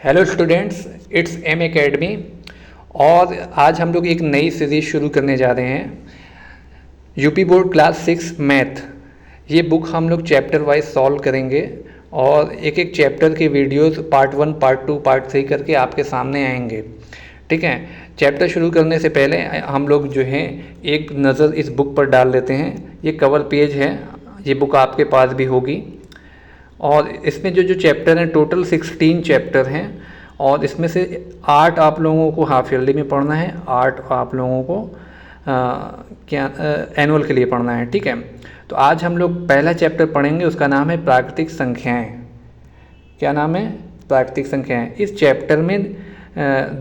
Hello students, it's M academy. और आज हम लोग एक नई सीरीज शुरू करने जा रहे हैं, यूपी बोर्ड क्लास 6 मैथ। ये बुक हम लोग चैप्टर वाइज सॉल्व करेंगे और एक एक चैप्टर के वीडियोस पार्ट 1, पार्ट 2, पार्ट 3 करके आपके सामने आएंगे। ठीक है, चैप्टर शुरू करने से पहले हम लोग जो है एक नज़र इस बुक पर डाल लेते हैं। ये कवर पेज है, ये बुक आपके पास भी होगी। और इसमें जो जो चैप्टर हैं, टोटल 16 चैप्टर हैं और इसमें से 8 आप लोगों को हाफ ईयरली में पढ़ना है, 8 आप लोगों को एनुअल के लिए पढ़ना है। ठीक है, तो आज हम लोग पहला चैप्टर पढ़ेंगे, उसका नाम है प्राकृतिक संख्याएं। क्या नाम है? प्राकृतिक संख्याएं। इस चैप्टर में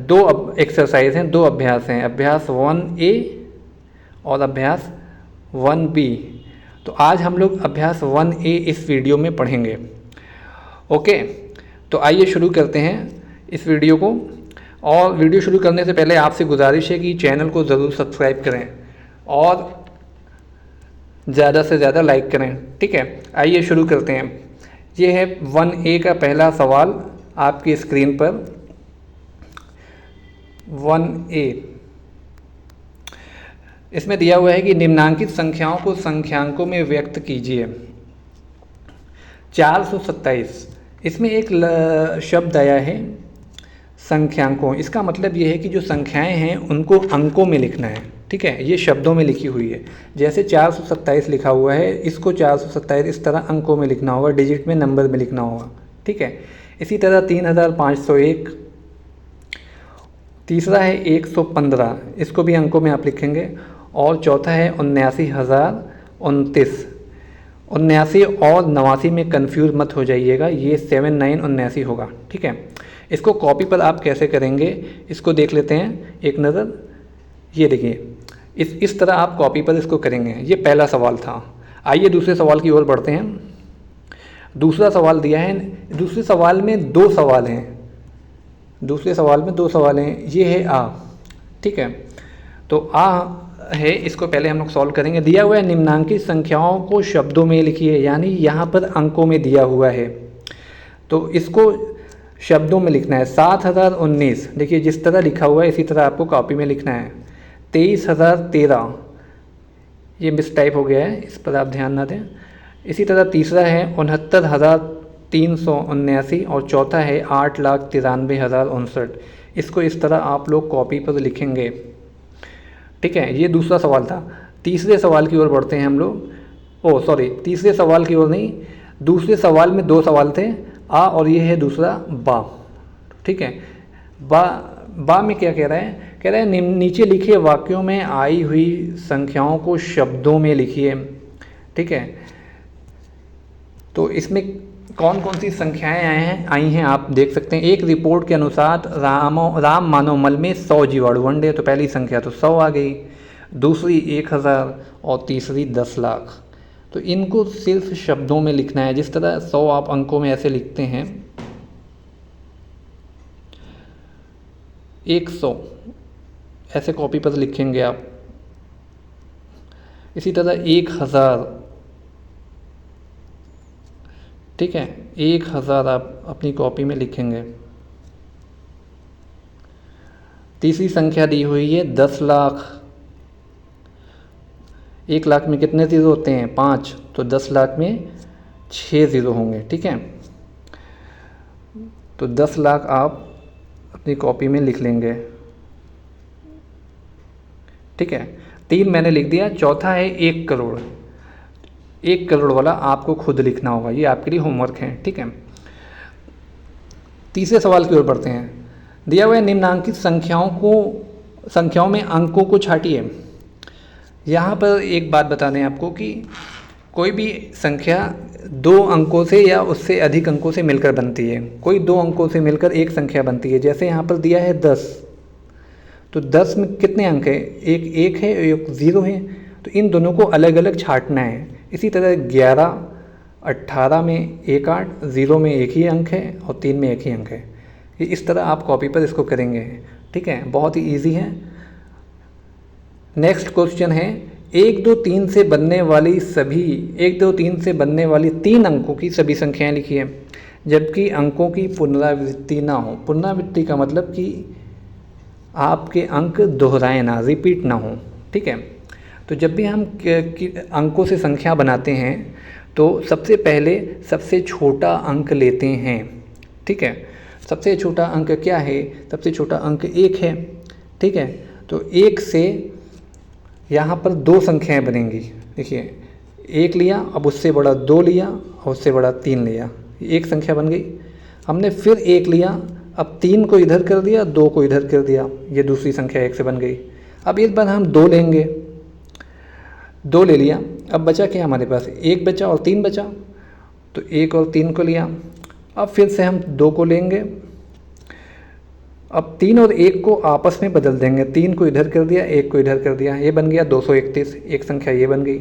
दो एक्सरसाइज हैं, दो अभ्यास हैं, अभ्यास 1A और अभ्यास 1B। तो आज हम लोग अभ्यास 1A इस वीडियो में पढ़ेंगे। ओके, तो आइए शुरू करते हैं इस वीडियो को। और वीडियो शुरू करने से पहले आपसे गुजारिश है कि चैनल को ज़रूर सब्सक्राइब करें और ज़्यादा से ज़्यादा लाइक करें। ठीक है, आइए शुरू करते हैं। ये है 1A का पहला सवाल आपकी स्क्रीन पर। 1A इसमें दिया हुआ है कि निम्नांकित संख्याओं को संख्यांकों में व्यक्त कीजिए। 427, इसमें एक शब्द आया है संख्यांकों। इसका मतलब ये है कि जो संख्याएं हैं उनको अंकों में लिखना है। ठीक है, ये शब्दों में लिखी हुई है। जैसे 427 लिखा हुआ है, इसको 427 इस तरह अंकों में लिखना होगा, डिजिट में, नंबर में लिखना होगा। ठीक है, इसी तरह 3501, तीसरा है 115, इसको भी अंकों में आप लिखेंगे। और चौथा है 79,029। 79 और 89 में कंफ्यूज मत हो जाइएगा, ये 7979 होगा। ठीक है, इसको कॉपी पर आप कैसे करेंगे इसको देख लेते हैं एक नज़र। ये देखिए, इस तरह आप कॉपी पर इसको करेंगे। ये पहला सवाल था। आइए दूसरे सवाल की ओर बढ़ते हैं। दूसरा सवाल दिया है, दूसरे सवाल में दो सवाल हैं, दूसरे सवाल में दो सवाल हैं। ये है आ। ठीक है, तो आ है, इसको पहले हम लोग सॉल्व करेंगे। दिया हुआ है निम्नांकित संख्याओं को शब्दों में लिखिए, यानी यहाँ पर अंकों में दिया हुआ है तो इसको शब्दों में लिखना है। 7019, देखिए जिस तरह लिखा हुआ है इसी तरह आपको कॉपी में लिखना है। 23,013, ये मिस टाइप हो गया है, इस पर आप ध्यान ना दें। इसी तरह तीसरा है 69,379 और चौथा है 8,93,059। इसको इस तरह आप लोग कॉपी पर लिखेंगे। ठीक है, ये दूसरा सवाल था। तीसरे सवाल की ओर बढ़ते हैं हम लोग। तीसरे सवाल की ओर नहीं, दूसरे सवाल में दो सवाल थे, आ और ये है दूसरा बा। ठीक है, बा में क्या कह रहा है? कह रहा है नीचे लिखे वाक्यों में आई हुई संख्याओं को शब्दों में लिखिए। ठीक है, तो इसमें कौन कौन सी संख्याएं आई हैं आप देख सकते हैं। एक रिपोर्ट के अनुसार राम मानव मल में 100 जीवाणु अंडे, तो पहली संख्या तो 100 आ गई, दूसरी 1000 और तीसरी 10 लाख। तो इनको सिर्फ शब्दों में लिखना है, जिस तरह 100 आप अंकों में ऐसे लिखते हैं, 100 ऐसे कॉपी पर लिखेंगे आप। इसी तरह 1000, ठीक है, 1000 आप अपनी कॉपी में लिखेंगे। तीसरी संख्या दी हुई है 10 लाख। 1 लाख में कितने ज़ीरो होते हैं? 5, तो 10 लाख में 6 ज़ीरो होंगे। ठीक है, तो 10 लाख आप अपनी कॉपी में लिख लेंगे। ठीक है, 3 मैंने लिख दिया। चौथा है 1 करोड़। 1 करोड़ वाला आपको खुद लिखना होगा, ये आपके लिए होमवर्क है। ठीक है, तीसरे सवाल की ओर बढ़ते हैं। दिया हुआ है निम्नांकित संख्याओं में अंकों को छांटिए। यहाँ पर एक बात बता दें आपको कि कोई भी संख्या 2 अंकों से या उससे अधिक अंकों से मिलकर बनती है। कोई 2 अंकों से मिलकर एक संख्या बनती है। जैसे यहाँ पर दिया है 10, तो 10 में कितने अंक है? एक 1 है, एक 0 है, तो इन दोनों को अलग अलग छांटना है। इसी तरह 11, 18 में 1 8, 0 में एक ही अंक है और 3 में एक ही अंक है। इस तरह आप कॉपी पर इसको करेंगे। ठीक है, बहुत ही ईजी है। नेक्स्ट क्वेश्चन है 1 2 3 से बनने वाली 3 अंकों की सभी संख्याएं लिखिए। जबकि अंकों की पुनरावृत्ति ना हो। पुनरावृत्ति का मतलब कि आपके अंक दोहराए ना, रिपीट ना हो, ठीक है। तो जब भी हम अंकों से संख्या बनाते हैं तो सबसे पहले सबसे छोटा अंक लेते हैं, ठीक है। सबसे छोटा अंक क्या है? सबसे छोटा अंक 1 है, ठीक है। तो 1 से यहाँ पर 2 संख्याएं बनेंगी। देखिए 1 लिया, अब उससे बड़ा 2 लिया और उससे बड़ा 3 लिया, एक संख्या बन गई। हमने फिर 1 लिया, अब 3 को इधर कर दिया, 2 को इधर कर दिया, ये दूसरी संख्या 1 से बन गई। अब इस बार हम 2 लेंगे, 2 ले लिया, अब बचा क्या हमारे पास? 1 बचा और 3 बचा, तो 1 और 3 को लिया। अब फिर से हम 2 को लेंगे, अब 3 और 1 को आपस में बदल देंगे, 3 को इधर कर दिया, 1 को इधर कर दिया, ये बन गया 231, एक संख्या ये बन गई।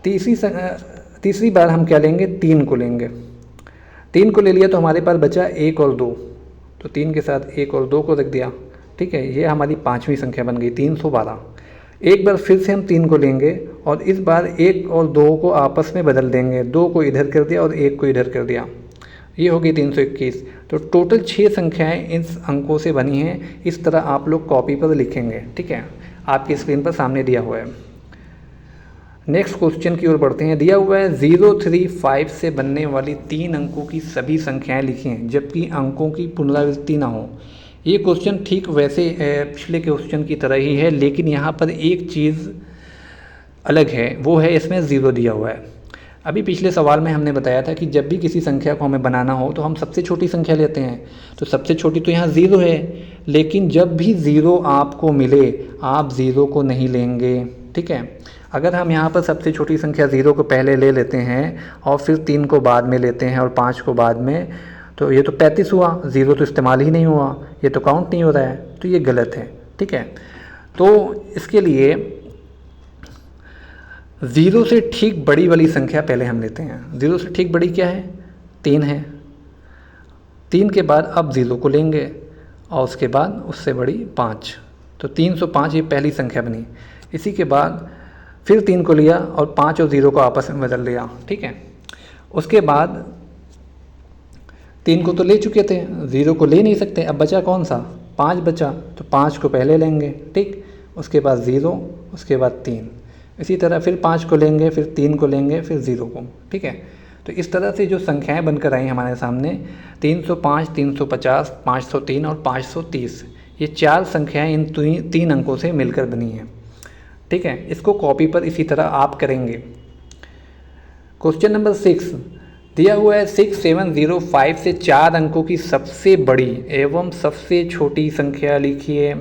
तीसरी बार हम क्या लेंगे? 3 को लेंगे, 3 को ले लिया तो हमारे पास बचा 1 और 2, तो 3 के साथ 1 और 2 को रख दिया, ठीक है। ये हमारी 5वीं संख्या बन गई 312। एक बार फिर से हम 3 को लेंगे और इस बार 1 और 2 को आपस में बदल देंगे, 2 को इधर कर दिया और 1 को इधर कर दिया, ये हो गई 321। तो टोटल 6 संख्याएं इस अंकों से बनी हैं। इस तरह आप लोग कॉपी पर लिखेंगे, ठीक है, आपकी स्क्रीन पर सामने दिया हुआ है। नेक्स्ट क्वेश्चन की ओर बढ़ते हैं। दिया हुआ है 035 से बनने वाली 3 अंकों की सभी संख्याएं लिखें जबकि अंकों की पुनरावृत्ति ना हो। ये क्वेश्चन ठीक वैसे पिछले क्वेश्चन की तरह ही है, लेकिन यहाँ पर एक चीज़ अलग है, वो है इसमें 0 दिया हुआ है। अभी पिछले सवाल में हमने बताया था कि जब भी किसी संख्या को हमें बनाना हो तो हम सबसे छोटी संख्या लेते हैं, तो सबसे छोटी तो यहाँ 0 है, लेकिन जब भी 0 आपको मिले आप 0 को नहीं लेंगे, ठीक है। अगर हम यहाँ पर सबसे छोटी संख्या 0 को पहले ले लेते हैं और फिर 3 को बाद में लेते हैं और 5 को बाद में, तो ये तो 35 हुआ, 0 तो इस्तेमाल ही नहीं हुआ, ये तो काउंट नहीं हो रहा है, तो ये गलत है, ठीक है। तो इसके लिए 0 से ठीक बड़ी वाली संख्या पहले हम लेते हैं। 0 से ठीक बड़ी क्या है? 3 है। 3 के बाद अब 0 को लेंगे और उसके बाद उससे बड़ी 5, तो 305 ये पहली संख्या बनी। इसी के बाद फिर 3 को लिया और 5 और 0 को आपस में बदल लिया, ठीक है। उसके बाद 3 को तो ले चुके थे, 0 को ले नहीं सकते, अब बचा कौन सा? 5 बचा, तो 5 को पहले लेंगे, ठीक। उसके बाद 0, उसके बाद 3, इसी तरह फिर 5 को लेंगे, फिर 3 को लेंगे, फिर 0 को, ठीक है। तो इस तरह से जो संख्याएं बनकर आई हमारे सामने 305, 350, 503 और 530, ये 4 संख्याएं इन 3 अंकों से मिलकर बनी हैं, ठीक है। इसको कॉपी पर इसी तरह आप करेंगे। क्वेश्चन नंबर 6 दिया हुआ है 6705 से 4 अंकों की सबसे बड़ी एवं सबसे छोटी संख्या लिखिए।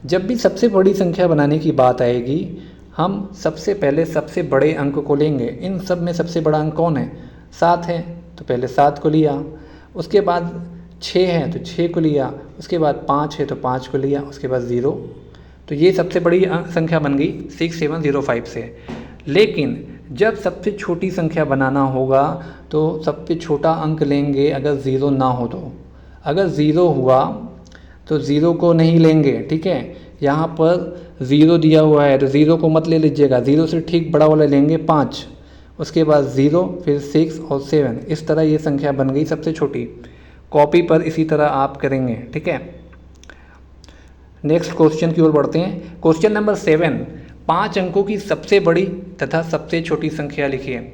जब भी सबसे बड़ी संख्या बनाने की बात आएगी हम सबसे पहले सबसे बड़े अंक को लेंगे। इन सब में सबसे बड़ा अंक कौन है? 7 है, तो पहले 7 को लिया। उसके बाद 6 है तो 6 को लिया। उसके बाद 5 है तो 5 को लिया। उसके बाद 0, तो ये सबसे बड़ी संख्या बन गई 6705 से। लेकिन जब सबसे छोटी संख्या बनाना होगा तो सबसे छोटा अंक लेंगे अगर 0 ना हो तो। अगर 0 हुआ तो 0 को नहीं लेंगे, ठीक है। यहाँ पर 0 दिया हुआ है तो 0 को मत ले लीजिएगा, 0 से ठीक बड़ा वाला लेंगे 5, उसके बाद 0, फिर 6 और 7, इस तरह ये संख्या बन गई सबसे छोटी। कॉपी पर इसी तरह आप करेंगे, ठीक है। नेक्स्ट क्वेश्चन की ओर बढ़ते हैं। क्वेश्चन नंबर 7, 5 अंकों की सबसे बड़ी तथा सबसे छोटी संख्या लिखिए।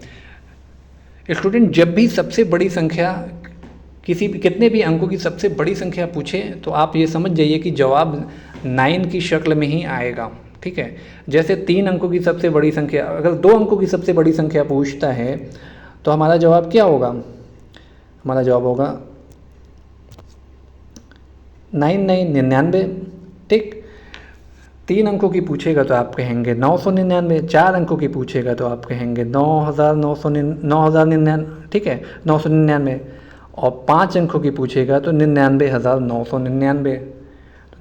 स्टूडेंट, जब भी सबसे बड़ी संख्या कितने भी अंकों की सबसे बड़ी संख्या पूछे तो आप ये समझ जाइए कि जवाब 9 की शक्ल में ही आएगा, ठीक है। जैसे 3 अंकों की सबसे बड़ी संख्या, अगर 2 अंकों की सबसे बड़ी संख्या पूछता है तो हमारा जवाब क्या होगा? हमारा जवाब होगा 9999, ठीक। 3 अंकों की पूछेगा तो आप कहेंगे 999, 4 अंकों की पूछेगा तो आप कहेंगे 9099, ठीक है, 999, और 5 अंकों की पूछेगा तो 99,999।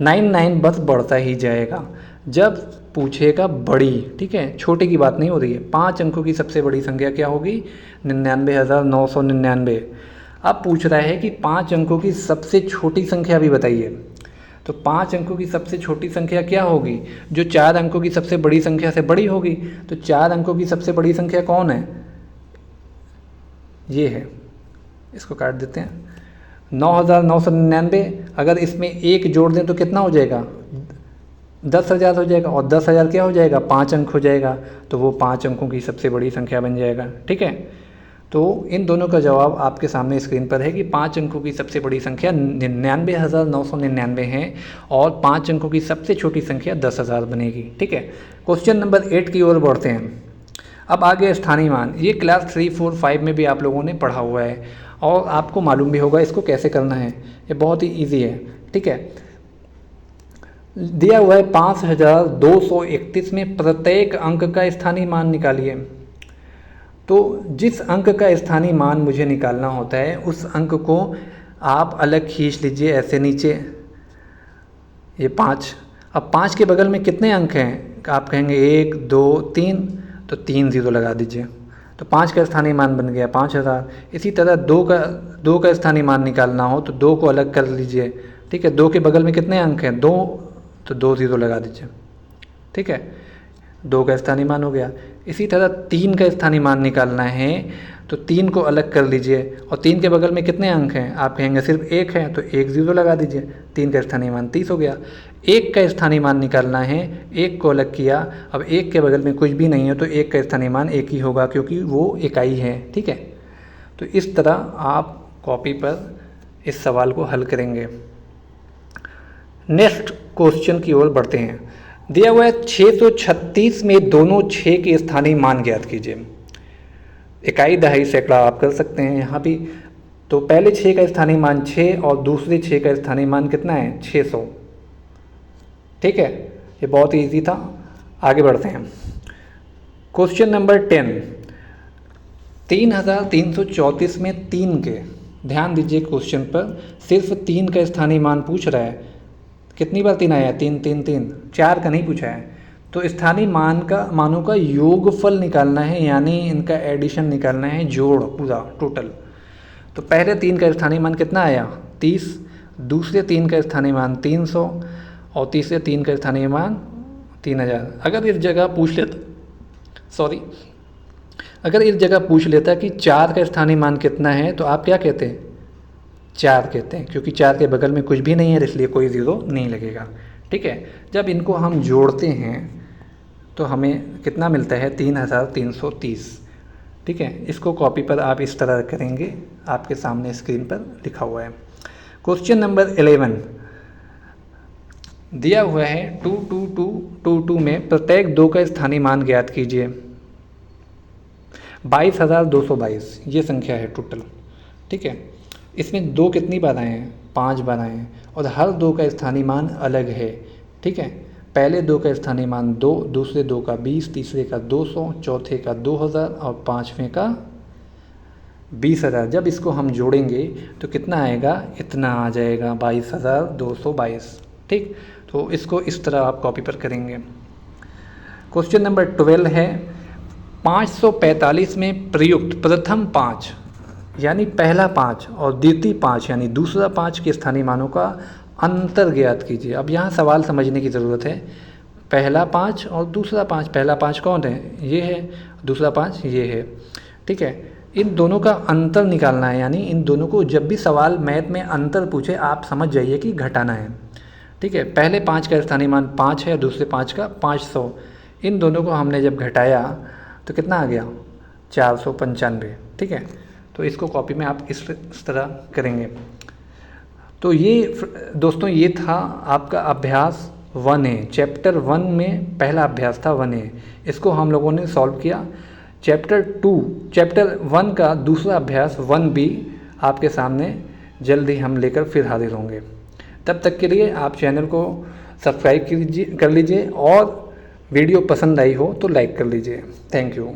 99 बस बढ़ता ही जाएगा जब पूछेगा बड़ी, ठीक है, छोटे की बात नहीं हो रही है। 5 अंकों की सबसे बड़ी संख्या क्या होगी? 99,999। अब पूछ रहा है कि 5 अंकों की सबसे छोटी संख्या भी बताइए। तो 5 अंकों की सबसे छोटी संख्या क्या होगी? जो 4 अंकों की सबसे बड़ी संख्या से बड़ी होगी। तो 4 अंकों की सबसे बड़ी संख्या कौन है? ये है इसको काट देते हैं। 9,999, अगर इसमें एक जोड़ दें तो कितना हो जाएगा? 10,000 हो जाएगा, और 10,000 क्या हो जाएगा? 5 अंक हो जाएगा, तो वो 5 अंकों की सबसे बड़ी संख्या बन जाएगा। ठीक है, तो इन दोनों का जवाब आपके सामने स्क्रीन पर है कि 5 अंकों की सबसे बड़ी संख्या 99,999 है और 5 अंकों की सबसे छोटी संख्या 10,000 बनेगी। ठीक है, क्वेश्चन नंबर 8 की ओर बढ़ते हैं। अब आगे स्थानीय मान, ये क्लास 3, 4, 5 में भी आप लोगों ने पढ़ा हुआ है और आपको मालूम भी होगा इसको कैसे करना है। ये बहुत ही ईजी है। ठीक है, दिया हुआ है 5,231 में प्रत्येक अंक का स्थानीय मान निकालिए। तो जिस अंक का स्थानीय मान मुझे निकालना होता है उस अंक को आप अलग खींच लीजिए ऐसे नीचे, ये 5। अब 5 के बगल में कितने अंक हैं? आप कहेंगे 1, 2, 3, तो 3 0 लगा दीजिए, तो 5 का स्थानीय मान बन गया 5,000। इसी तरह 2 का स्थानीय मान निकालना हो तो 2 को अलग कर लीजिए। ठीक है, 2 के बगल में कितने अंक हैं? 2, तो 2 0 लगा दीजिए। ठीक है, 2 का स्थानीय मान हो गया। इसी तरह 3 का स्थानीय मान निकालना है तो 3 को अलग कर लीजिए, और 3 के बगल में कितने अंक हैं? आप कहेंगे सिर्फ 1 है, तो 1 0 लगा दीजिए, 3 का स्थानीय मान 30 हो गया। 1 का स्थानीय मान निकालना है, 1 को अलग किया, अब 1 के बगल में कुछ भी नहीं है तो 1 का स्थानीय मान 1 ही होगा क्योंकि वो इकाई है। ठीक है, तो इस तरह आप कॉपी पर इस सवाल को हल करेंगे। नेक्स्ट क्वेश्चन की ओर बढ़ते हैं। दिया हुआ है 636 में दोनों 6 के स्थानीय मान ज्ञात कीजिए। इकाई, दहाई, सैकड़ा आप कर सकते हैं यहाँ भी। तो पहले 6 का स्थानीय मान 6 और दूसरे 6 का स्थानीय मान कितना है? 600। ठीक है, ये बहुत ही ईजी था। आगे बढ़ते हैं। क्वेश्चन नंबर 10, 3,334 में 3 के, ध्यान दीजिए क्वेश्चन पर सिर्फ 3 का स्थानीय मान पूछ रहा है। कितनी बार 3 आया? 3 3 3, 4 का नहीं पूछा है। तो स्थानीय मानों का योगफल निकालना है, यानी इनका एडिशन निकालना है, जोड़ पूरा टोटल। तो पहले 3 का स्थानीय मान कितना आया? 30, दूसरे 3 का स्थानीय मान 300 और तीसरे 3 का स्थानीय मान 3,000। अगर इस जगह पूछ लेता कि 4 का स्थानीय मान कितना है तो आप क्या कहते हैं? 4 कहते हैं, क्योंकि 4 के बगल में कुछ भी नहीं है इसलिए कोई 0 नहीं लगेगा। ठीक है, जब इनको हम जोड़ते हैं तो हमें कितना मिलता है? 3,330। ठीक है, इसको कॉपी पर आप इस तरह करेंगे, आपके सामने स्क्रीन पर लिखा हुआ है। क्वेश्चन नंबर 11 दिया हुआ है 22222 में प्रत्येक 2 का स्थानीय मान ज्ञात कीजिए। 22,222 ये संख्या है टोटल। ठीक है, इसमें 2 कितनी बार आए हैं? 5 बार आए हैं, और हर 2 का स्थानीय मान अलग है। ठीक है, पहले 2 का स्थानीय मान 2, दूसरे 2 का 20, तीसरे का 200, चौथे का 2,000 और पाँचवें का 20,000। जब इसको हम जोड़ेंगे तो कितना आएगा? इतना आ जाएगा, 22,222। ठीक, तो इसको इस तरह आप कॉपी पर करेंगे। क्वेश्चन नंबर 12 है 545 में प्रयुक्त प्रथम 5 यानी पहला 5 और द्वितीय 5 यानी दूसरा 5 के स्थानीय मानों का अंतर ज्ञात कीजिए। अब यहाँ सवाल समझने की ज़रूरत है। पहला 5 और दूसरा 5, पहला 5 कौन है? ये है, दूसरा 5 ये है। ठीक है, इन दोनों का अंतर निकालना है, यानी इन दोनों को जब भी सवाल मैथ में अंतर पूछे आप समझ जाइए कि घटाना है। ठीक है, पहले 5 का स्थानीय मान 5 है, दूसरे 5 का 500। इन दोनों को हमने जब घटाया तो कितना आ गया? 495। ठीक है, तो इसको कॉपी में आप इस तरह करेंगे। तो ये दोस्तों ये था आपका अभ्यास 1A, चैप्टर 1 में पहला अभ्यास था 1A। इसको हम लोगों ने सॉल्व किया। चैप्टर 1 का दूसरा अभ्यास 1B आपके सामने जल्द ही हम लेकर फिर हाजिर होंगे। तब तक के लिए आप चैनल को सब्सक्राइब कर लीजिए और वीडियो पसंद आई हो तो लाइक कर लीजिए। Thank you.